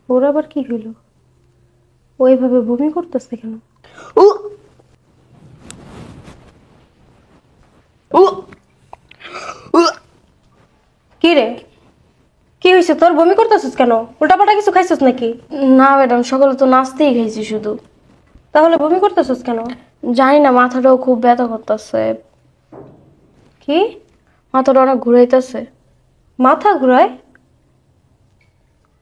ওর আবার কি হইল? ওইভাবে বমি করতেছে কেন? উ উ উ কি রে, কি হয়েছে তোর? বমি করতেছিস কেন? উল্টাপাল্টা কিছু খাইছিস নাকি? না ম্যাডাম, সকালে তো নাস্তেই খাইছি শুধু। তাহলে বমি করতেছিস কেন? জানি না, মাথাটাও খুব ব্যথা করতেছে। কি? মাথাটা অনেক ঘুরাইতেছে। মাথা ঘুরায়?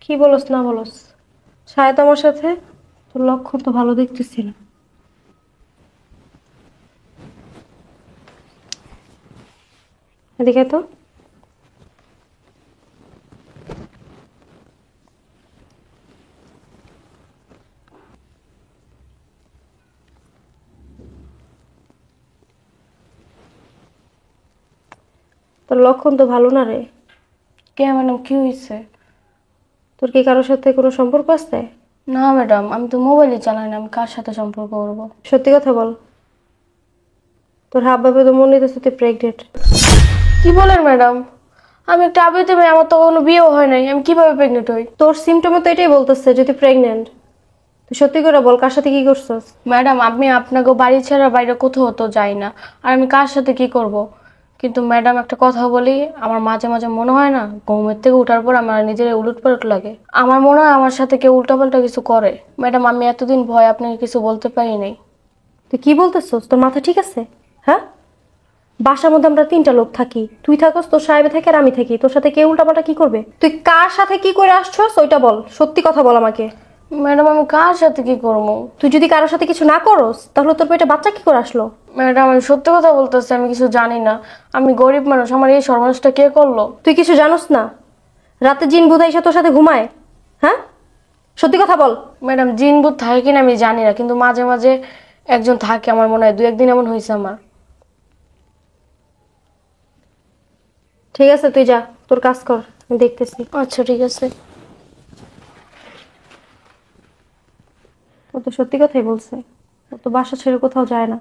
কি বলস না বলস? সায়ত আমার সাথে, তোর লক্ষণ তো ভালো দেখতেছি না। এদিকে তো। তোর লক্ষণ তো ভালো না রে। কে ম্যাডাম, কি হয়েছে? তোর কি কারোর সাথে কোনো সম্পর্ক আছে? না ম্যাডাম, আমি তো মোবাইলই চালাই না, আমি কার সাথে সম্পর্ক করবো? সত্যি কথা বল। তোর হাব ভাবে তো মনে হইতেছে তুই প্রেগনেন্ট। কি বলেন ম্যাডাম? আমি একটা আবেদন মেয়ে, আমার তো কোনো বিয়েও হয় নাই, আমি কিভাবে প্রেগনেন্ট হই? তোর সিমটমে তো এটাই বলতেছে যে তুই প্রেগনেন্ট। তুই সত্যি করে বল, কার সাথে কি করছস? ম্যাডাম, আমি আপনাকে বাড়ি ছাড়া বাইরে কোথাও তো যাই না, আর আমি কার সাথে কি করব? কিন্তু ম্যাডাম, একটা কথা বলি, আমার মাঝে মাঝে মনে হয় না, ঘুমের থেকে ওঠার পর আমার নিজের উলটপালট লাগে। আমার মনে হয় আমার সাথে কেউ উল্টাপাল্টা কিছু করে। ম্যাডাম, আমি এতদিন ভয় আপনাকে কিছু বলতে পারি নাই। তুই কি বলতেছস? তোর মাথা ঠিক আছে? হ্যাঁ, বাসার মধ্যে আমরা তিনটা লোক থাকি, তুই থাকস, তোর সাহেবে থাকে, আর আমি থাকি। তোর সাথে কে উল্টাপাল্টা কি করবে? তুই কার সাথে কি করে আসছস ওইটা বল, সত্যি কথা বল আমাকে। ম্যাডাম, আমি কার সাথে কি করবো? তুই যদি কারোর সাথে কিছু না করস তাহলে তোর পেটে বাচ্চা কি করে আসলো? ম্যাডাম, আমি সত্যি কথা বলতেছি, আমি কিছু জানি না। আমি গরিব মানুষ, আমার এই সর্বনাশটা কে করলো? তুই কিছু জানোস না? রাতে জিন ভূত এসে তোর সাথে ঘুমায়? হ্যাঁ, সত্যি কথা বল। ম্যাডাম, জিন ভূত থাকে কিনা আমি জানি না, কিন্তু মাঝে মাঝে একজন থাকে, আমার মনে হয় দু একদিন এমন হয়েছে আমার। ঠিক আছে, তুই যা, তোর কাজ কর, আমি দেখতেছি। আচ্ছা, ঠিক আছে। ও তো সত্যি কথাই বলছে। ও তো বাসা ছেড়ে কোথাও যায় না,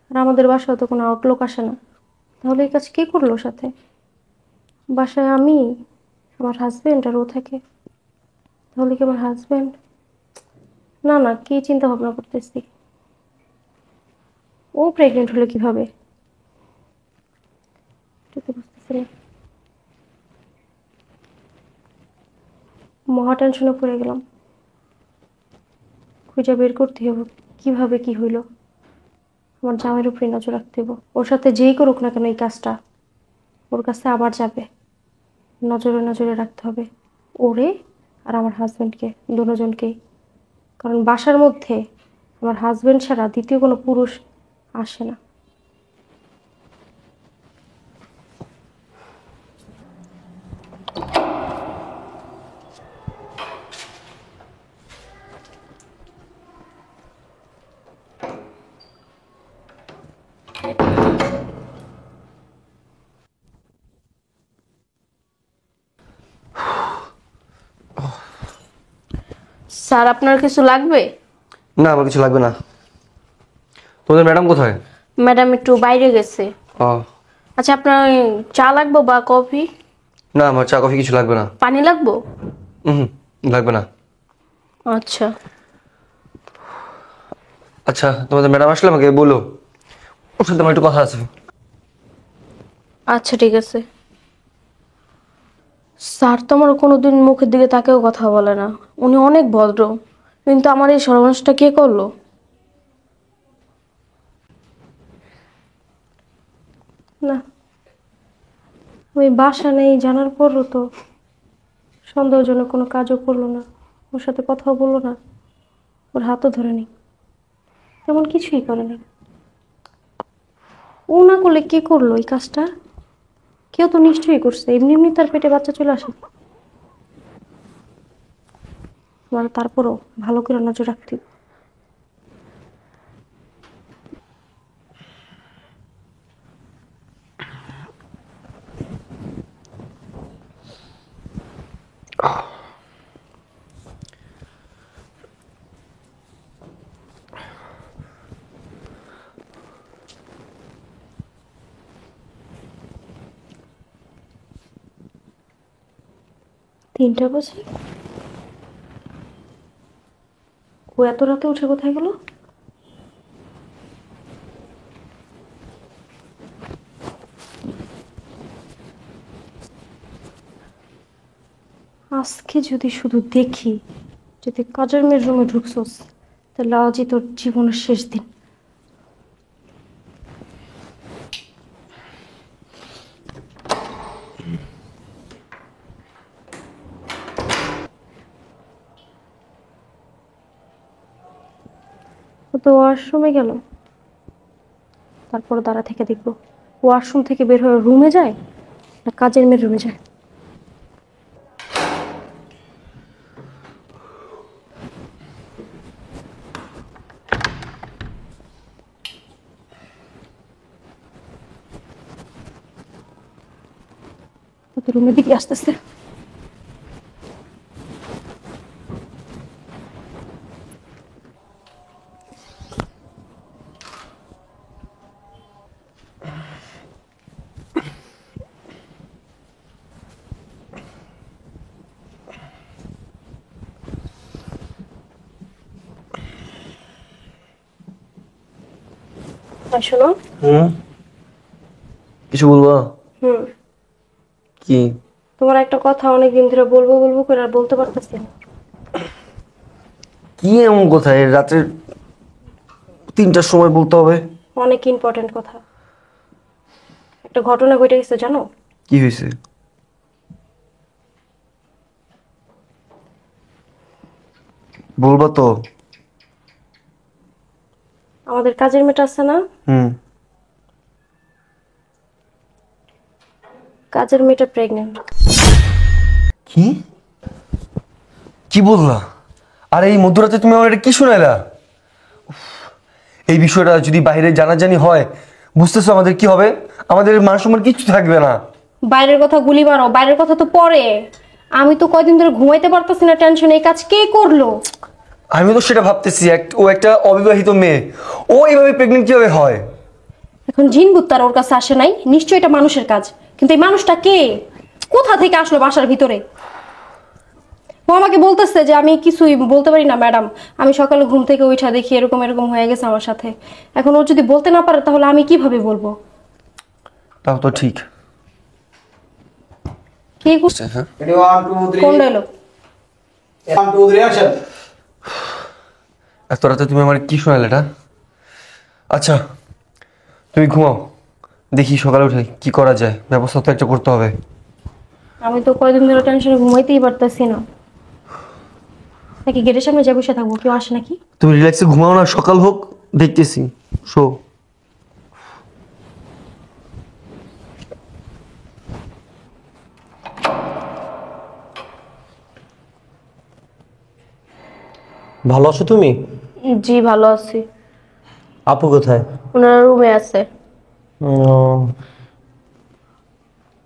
আর আমাদের বাসায় তো কোনো আউটলোক আসে না। তাহলে এই কাজ কে করলো ওর সাথে? বাসায় আমি, আমার হাজবেন্ড আর ও থাকে। তাহলে কি আমার হাজবেন্ড? না না, কি চিন্তা ভাবনা করতেছি। ও প্রেগনেন্ট হলো কিভাবে? এটা তো বুঝতেছি না। মহা টেনশনে পড়ে গেলাম। খুঁজে বের করতে হবে কিভাবে কি হইলো। আমার জামাইয়ের উপরে নজর রাখতে হবে। ওর সাথে যেই করুক না কেন এই কাজটা, ওর কাছে আবার যাবে। নজরে নজরে রাখতে হবে ওরে আর আমার হাজবেন্ডকে, দুজনকেই। কারণ বাসার মধ্যে আমার হাজবেন্ড ছাড়া দ্বিতীয় কোনো পুরুষ আসে না। স্যার, আপনার কিছু লাগবে? না, আমার কিছু লাগবে না। তোমাদের ম্যাডাম কোথায়? ম্যাডাম একটু বাইরে গেছে। ও, আচ্ছা, আপনার চা লাগবে বা কফি? না, আমার চা কফি কিছু লাগবে না। পানি লাগবে? হুম, লাগবে না। আচ্ছা। আচ্ছা, তোমাদের ম্যাডাম আসলে আমাকে বলো, ওর সাথে আমার একটু কথা আছে। আচ্ছা, ঠিক আছে। স্যার তো আমার কোনোদিন মুখের দিকে তাকেও কথা বলে না, উনি অনেক ভদ্র, কিন্তু আমার এই সর্বনাশটা কে করলো? না, ওই বাসা নেই জানার পরও তো সন্দেহজনক কোনো কাজও করলো না, ওর সাথে কথাও বললো না, ওর হাতও ধরেনি, তেমন কিছুই করেনি। ও না করলে কে করলো এই কাজটা? কেউ তো নিশ্চয়ই করছে, এমনি এমনি তার পেটে বাচ্চা চলে আসে। আমার তারপরও ভালো করে নজর রাখতে হবে। 3টা বাজে। এত রাতে উঠে কোথায় গেল? আজকে যদি শুধু দেখি যদি কাজের মেয়ের রুমে ঢুকছোস, তাহলে আজই তোর জীবনের শেষ দিন। ও তো ওয়াশরুমে গেল, তারপর দাঁড়া থেকে দেখবো ওয়াশরুম থেকে বের হয়ে রুমে যায় না কাজের মেয়ের রুমে যায়। ও তো রুমের দিকে আসতেছে। শোনো। কিছু বলবা? হুম। কি? তোমার একটা কথা অনেকদিন ধরে বলবো বলবো করে আর বলতে পারতেছি না। কি এমন কথা এই রাতের 3টার সময় বলতে হবে? অনেক ইম্পর্টেন্ট কথা। একটা ঘটনা ঘটে গেছে জানো? কি হয়েছে? বলবা তো। আমাদের কাজের মেয়েটা আছে না, হুম। কাজের মেয়েটা প্রেগনেন্ট। কি কি বললা? আর এই মধ্যরাতে তুমি আমার এটা কি শোনাইলা? উফ, এই বিষয়টা যদি বাইরে জানাজানি হয়, বুঝতেছো আমাদের কি হবে? আমাদের মান সম্মান কিচ্ছু থাকবে না। বাইরের কথা গুলি মারো, বাইরের কথা তো পরে। আমি তো কয়দিন ধরে ঘুমাইতে পারতেছি না টেনশন। এই কাজ কে করলো? আমি তো সেটা ভাবতেছি, ও একটা অবিবাহিত মেয়ে, ও এইভাবে প্রেগনেন্ট কিভাবে হয়? এখন জিন ভূত তার ওর কাছে আসে নাই, নিশ্চয়ই এটা মানুষের কাজ। কিন্তু এই মানুষটা কে, কোথা থেকে আসলো বাসার ভিতরে? ও আমাকে বলতেছে যে আমি কিছুই বলতে পারি না ম্যাডাম, আমি সকালে ঘুম থেকে উঠা দেখি এরকম এরকম হয়ে গেছে আমার সাথে। এখন ও যদি বলতে না পারে তাহলে আমি কিভাবে বলবো? তাও তো ঠিক। কে করছে? হ্যাঁ, Ready, one, two, three. কোন ডায়লগ? 1, 2, 3, action. এত রাতে তুমি আমার কি শোনালে এটা? আচ্ছা, তুমি ঘুমাও, দেখি সকালে উঠে কি করা যায়, ব্যবস্থা তো একটা করতে হবে। আমি তো কয়দিন ধরে টেনশনে ঘুমাইতেই পারতেছি না। নাকি গেটের সামনে যা বসে থাকবো, কেউ আসে নাকি? তুমি রিল্যাক্সে ঘুমাও না, সকাল হোক দেখতেছি। শো। ভালো আছো তুমি? জি ভালো আছি। আপু কোথায়? ওনারা রুমে আছে। উম,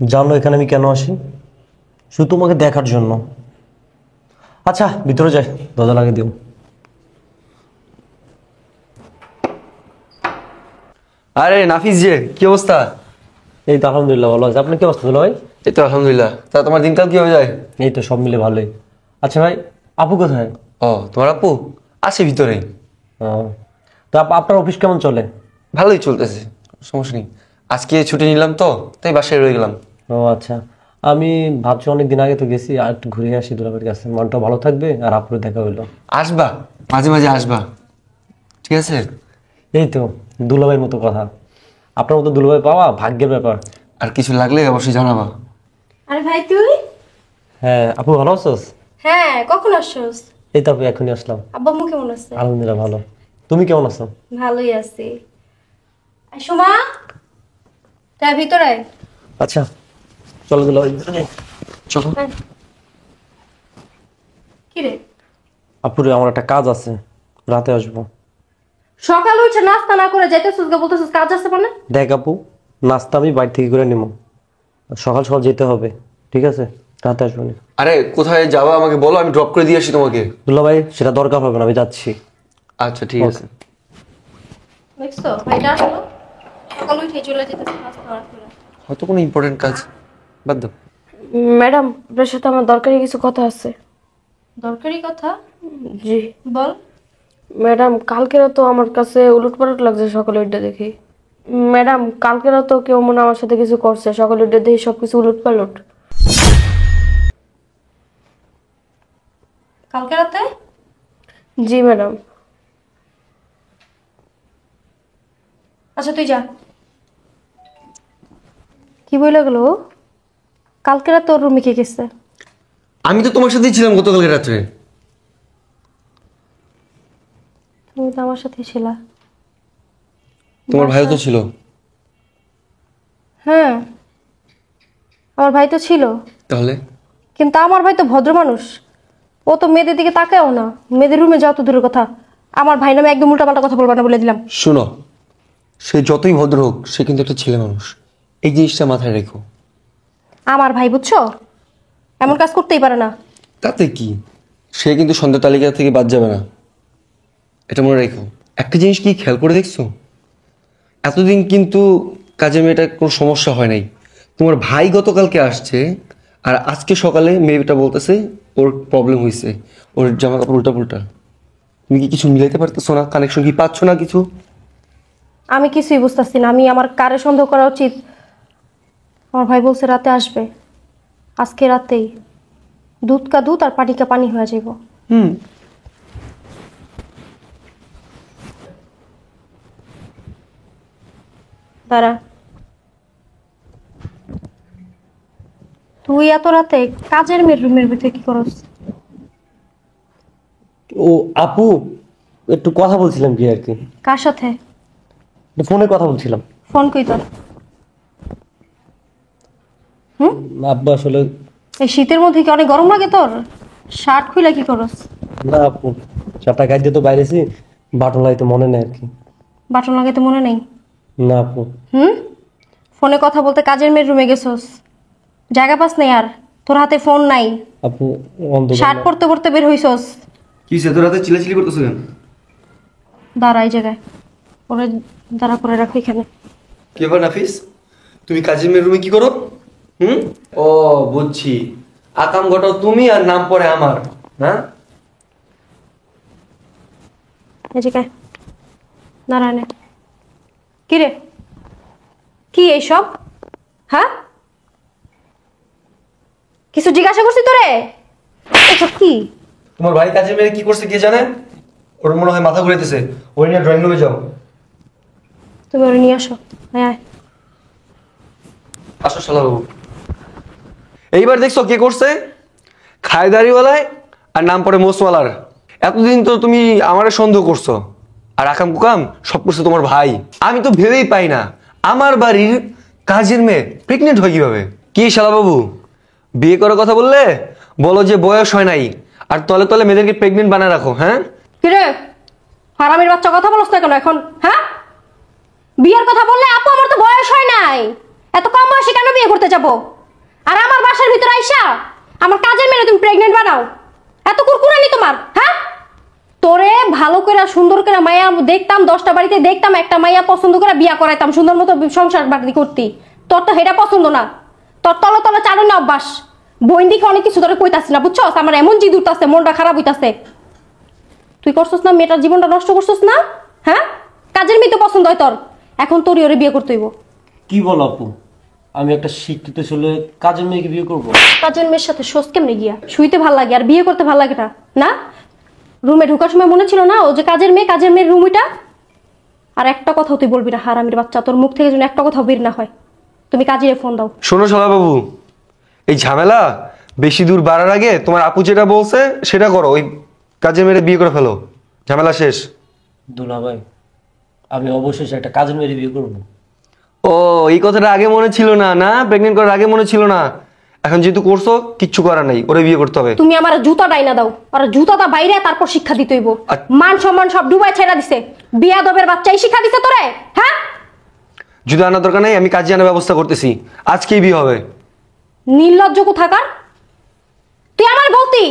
জানো এখানে আমি কেন আসি? শুধু তোমাকে দেখার জন্য। আচ্ছা ভিতরে যাই, দরজা লাগিয়ে দিও। আরে নাফিস যে, কি অবস্থা? এই তো আলহামদুলিল্লাহ ভালো আছে। আপনি কি অবস্থা ভাই? এই তো আলহামদুলিল্লাহ। তা তোমার দিনকাল কি হয়ে যায়? এই তো সব মিলে ভালোই। আচ্ছা ভাই, আপু কোথায়? ও, তোমার আপু আছে ভিতরে। ও, তো আপনার অফিস কেমন চলে? ভালোই চলতেছে, সমস্যা নেই। আজকে ছুটি নিলাম তো, তাই বাসায় রয়ে গেলাম। ও আচ্ছা, আমি ভাবছি অনেক দিন আগে তো গেছি, আর একটু ঘুরে আসি দুলাভাইয়ের কাছে, মনটা ভালো থাকবে আর আপুর দেখা হইলো। আসবা, মাঝে মাঝে আসবা, ঠিক আছে? এই তো দুলাভাইয়ের মতো কথা। আপনার মতো দুলাভাই পাওয়া ভাগ্যের ব্যাপার। আর কিছু লাগলে অবশ্যই জানাবা। আরে ভাই তুই? হ্যাঁ আপু ভালো আছোস? হ্যাঁ, কখন আসছস? এই তো আপু এখনই আসলাম। আব্বা আম্মু কেমন আছে? আলহামদুলিল্লাহ ভালো। তুমি কেমন আছো? ভালোই আছি। সুমা, তাই ভিতরে আয়। আচ্ছা চলো দুলাভাই। চলো। কি রে? আপুরে আমার একটা কাজ আছে, রাতে আসবো। সকালে উঠে নাস্তা না করে যাইতেছিস গা, বলতেছিস কাজ আছে মানে? দেখ আপু, নাস্তা আমি বাইরে থেকে করে নিবো, সকাল সকাল যেতে হবে, ঠিক আছে? রাতে আসবো না। আরে কোথায় যাবা আমাকে বলো, আমি ড্রপ করে দিয়ে আসি তোমাকে। দুলাভাই সেটা দরকার হবে না, আমি যাচ্ছি। আচ্ছা ঠিক আছে। দেখছো ভাইটা আসলো, সকালে উঠে চলে যেতেছিস নাস্তা না করে। হয়তো কোনো ইম্পর্টেন্ট কাজ, বাদ দাও। ম্যাডাম আপনার সাথে আমার দরকারি কিছু কথা আছে। দরকারি কথা? জি। বল। ম্যাডাম কালকে তো আমার কাছে উলটপালট লাগছে সকালে উঠে দেখি। ম্যাডাম কালকে তো কেউ মনে হয় আমার সাথে কিছু করছে, সকালে উঠে দেখি সবকিছু উলটপালট। কালকে রাতে? জি ম্যাডাম। আচ্ছা তুই যা। কি বলে গেল? কালকে রাতে ওর রুমে কে গেছে? আমি তো তোমার সাথেই ছিলাম গতকালকে রাত্রে। তুমি তো আমার সাথে ছিলা। তোমার ভাইও তো ছিল। হ্যাঁ, আমার ভাই তো ছিল, তাহলে কিন্তু আমার ভাই তো ভদ্র মানুষ। ও তো মেয়েদের দিকে তাকায়ও না। মেয়েদের রুমে যাও তো দূরের কথা, আমার ভাই নামে একদম উল্টাপাল্টা কথা বলবা না বলে দিলাম। শোনো, সে যতই ভদ্র হোক সে কিন্তু একটা ছেলে মানুষ, এই জিনিসটা মাথায় রেখো। আমার ভাই বুঝছো, এমন কাজ করতেই পারে না। তাতে কি, সে কিন্তু সন্ধ্যা তালিকা থেকে বাদ যাবে না, এটা মনে রেখো। একটা জিনিস কি খেয়াল করে দেখছো, এতদিন কিন্তু কাজে মেয়েটার কোনো সমস্যা হয় নাই। তোমার ভাই গতকালকে আসছে আর আজকে সকালে মেয়েটা বলতেছে ওর প্রবলেম হয়েছে, ওর জামা কাপড় উল্টা পুল্টা। তুমি কি কিছু মিলাইতে পারতেছো না? কানেকশন কি পাচ্ছ না কিছু? আমি কিছুই বুঝতেছি না। আমি আমার কারে সন্দেহ করা উচিত? আমার ভাই বলছে রাতে আসবে, আজকে রাতেই দুধ কা দুধ আর পানি কা পানি হয়ে যাইব। হুম, দাঁড়া, তুই এত রাতে কাজের মেয়ের রুমের ভিতরে কি করস? ও আপু, একটু কথা বলছিলাম কি আর কি, কার সাথে? একটু ফোনে কথা বলছিলাম। ফোন কই তোর? আব্বা আসলে, এই শীতের মধ্যে কি অনেক গরম লাগে তোর? শার্ট খুইলা কি করস? না আপু, চারটা গাছ দিয়ে তো বাইরেছি, বাটন লাগাইতে মনে নেই আর কি। বাটন লাগাইতে মনে নেই? না আপু। ফোনে কথা বলতে কাজের মেয়ের রুমে গেছস, জায়গা পাস নেই আর? তোর হাতে ফোন নাই, আপু অন্ধকার শার্ট না। পরতে পরতে বের হইছস। কি সে তোর রাতে চিল্লাচিল্লি করতেছো কেন? দাঁড়া এই জায়গায়, ওরে দাঁড়া করে রাখো এখানে। কি ব্যাপার নাফিস, তুমি কাজের মেয়ের রুমে কি করো? ও বুঝছি, আকাম ঘটাও তুমি আর নাম পড়ে আমার। হ্যাঁ, এই জায়গায় নারায়ণে। কি রে, কি এইসব? হ্যাঁ, কিছু জিজ্ঞাসা করছি তোরে? এসব কি? তোমার ভাই কাজের মেয়ে কি করছে কে জানে? ওর মনে হয় মাথা ঘুরাইতেছে, ওই নিয়ে ড্রয়িং রুমে যাও। তুমি ওরে নিয়ে আসো। হ্যাঁ আয়। আসো শালা বাবু। এইবার দেখছো কে করছে? খায়দারিওয়ালায় আর নাম পড়ে মোসওয়ালার। এতদিন তো তুমি আমারে সন্দেহ করছো, আর আকাম কুকাম সব করছে তোমার ভাই। আমি তো ভেবেই পাই না আমার বাড়ির কাজের মেয়ে প্রেগনেন্ট হয় কিভাবে। কি শালা বাবু, বিয়ে করার কথা বললে বলো যে বয়স হয় নাই, আর তলে তলে মেয়েদেরকে প্রেগনেন্ট বানায় রাখো। হ্যাঁ, কি রে হারামির বাচ্চা, কথা বলছ না কেন এখন? হ্যাঁ, বিয়ের কথা বললে আপু আমার তো বয়স হয় নাই, এত কম বয়সে কেন বিয়ে করতে যাব? আর আমার বাসার ভিতরে আইসা আমার কাজের মেয়ে তুমি প্রেগনেন্ট বানাও, এত কুরকুরানি তোমার? হ্যাঁ, তোরে ভালো করে সুন্দর করে মাইয়া দেখতাম, 10টা বাড়িতে দেখতাম, একটা মাইয়া পছন্দ করে বিয়া করাইতাম, সুন্দর মতো সংসার বাড়ি করতি। তোর তো সেটা পছন্দ না, তোর তলে তলে চালু না অভ্যাস। বইন দিকে অনেক কিছু তোরে কইতাছি না, বুঝছস? আমার এমন জিদ উঠতাছে, মনটা খারাপ হইতাছে। তুই করছস না, মেয়েটার জীবনটা নষ্ট করছস না? হ্যাঁ, কাজের মেয়ে তো পছন্দ হয় তোর, এখন তোরই ওরে বিয়ে করতে হইব। কি বল আপু, আমি একটা শিক্ষিত ছেলে কাজের মেয়েকে বিয়ে করব? কাজের মেয়ের সাথে শোষ কেমনে গিয়া? শুইতে ভাল লাগে আর বিয়ে করতে ভাল লাগে না? না, রুমে ঢোকার সময় মনে ছিল না ও যে কাজের মেয়ে, কাজের মেয়ের রুম ওইটা? আর একটা কথাও তুই বলবি না হারামির বাচ্চা, তোর মুখ থেকে যেন একটা কথা বের না হয়। তুমি কাজে ফোন দাও। শোনো শালা বাবু, এই ঝামেলা বেশি দূর বাড়ার আগে তোমার আপু যেটা বলছে সেটা করো, ওই কাজের মেয়েরে বিয়ে করে ফেলো, ঝামেলা শেষ। দুলা ভাই, আমি অবশ্যই একটা কাজের মেয়েকে বিয়ে করব। ও, এই কথাটা আগে মনে ছিল না? না, প্রেগনেন্ট করার আগে মনে ছিল না, এখন যেহেতু করছো কিচ্ছু করার নাই, ওরে বিয়ে করতে হবে। তুমি আমার জুতা ডাইনা দাও, আর জুতাটা বাইরে, তারপর শিক্ষা দিতে হইব। মান সম্মান সব ডুবাই ছেড়া দিছে, বিয়াদবের বাচ্চাই শিক্ষা দিছে তোরে। হ্যাঁ, যদি আনার দরকার নেই, আমি কাজে আনার ব্যবস্থা করতেছি, আজকেই বিয়ে হবে। নির্লজ্জ কোথাকার! তুই আমার বলতি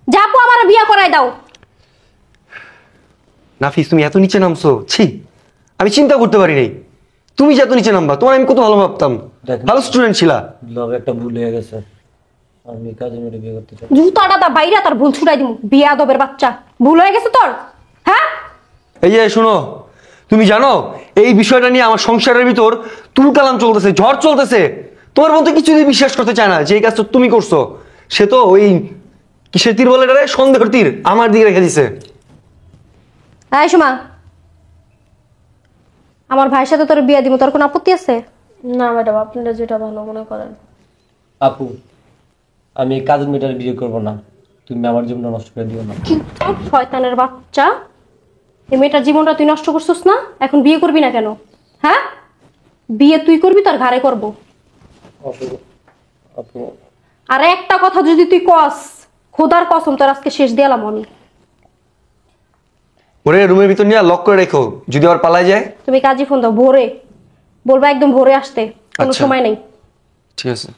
যে আপু আমার বিয়া করাই দাও। নাফিস, তুমি এত নিচে নামছো, ছি, আমি চিন্তা করতে পারি নাই তুমি যে এত নিচে নামবা। তোমার আমি কত ভালো ভাবতাম, দেখেন। ভালো স্টুডেন্ট ছিলা। দুলা ভাই, একটা ভুল হয়ে গেছে, আমি কাজের মেয়েকে বিয়ে করতে চাই। জুতাটা তা বাইরে, তার ভুল ছুটাই দিব। বিয়াদবের বাচ্চা, ভুল হয়ে গেছে তোর? হ্যাঁ, এই যে শুনো, তুমি জানো এই বিষয়টা নিয়ে আমার সংসারের ভিতর তুলকালাম চলতেছে, ঝড় চলতেছে। তোমার মতো কিছুই বিশ্বাস করতে চায় না যে এই কাজটা তুমি করছো। সে তো ওই কিসের তীর বলে এটারে, সন্দেহের তীর আমার দিকে রেখে দিছে। এই সুমা, আমার ভাইয়ের সাথে তোর বিয়ে দিব, তোর কোনো আপত্তি আছে? না ম্যাডাম, আপনারা যেটা ভালো মনে করেন। আপু, আমি কাজের মেয়েটার বিয়ে করবো না, তুমি আমার জীবনটা নষ্ট করে দিও না। কিন্তু শয়তানের বাচ্চা, এই মেয়েটার জীবনটা তুই নষ্ট করছিস না? এখন বিয়ে করবি না কেন? হ্যাঁ, বিয়ে তুই করবি, তোর ঘাড়ে করব। আপু, আপু, আর একটা কথা যদি তুই কস, খোদার কসম তোর আজকে শেষ দিলাম আমি। ওরে রুমের ভিতর নিয়ে লক করে রেখো, যদি আবার পালায় যায়। তুমি কাজী ফোন দাও ভোরে, বলবা একদম ভোরে আসতে, কোনো আচ্ছা। সময় নেই। ঠিক আছে।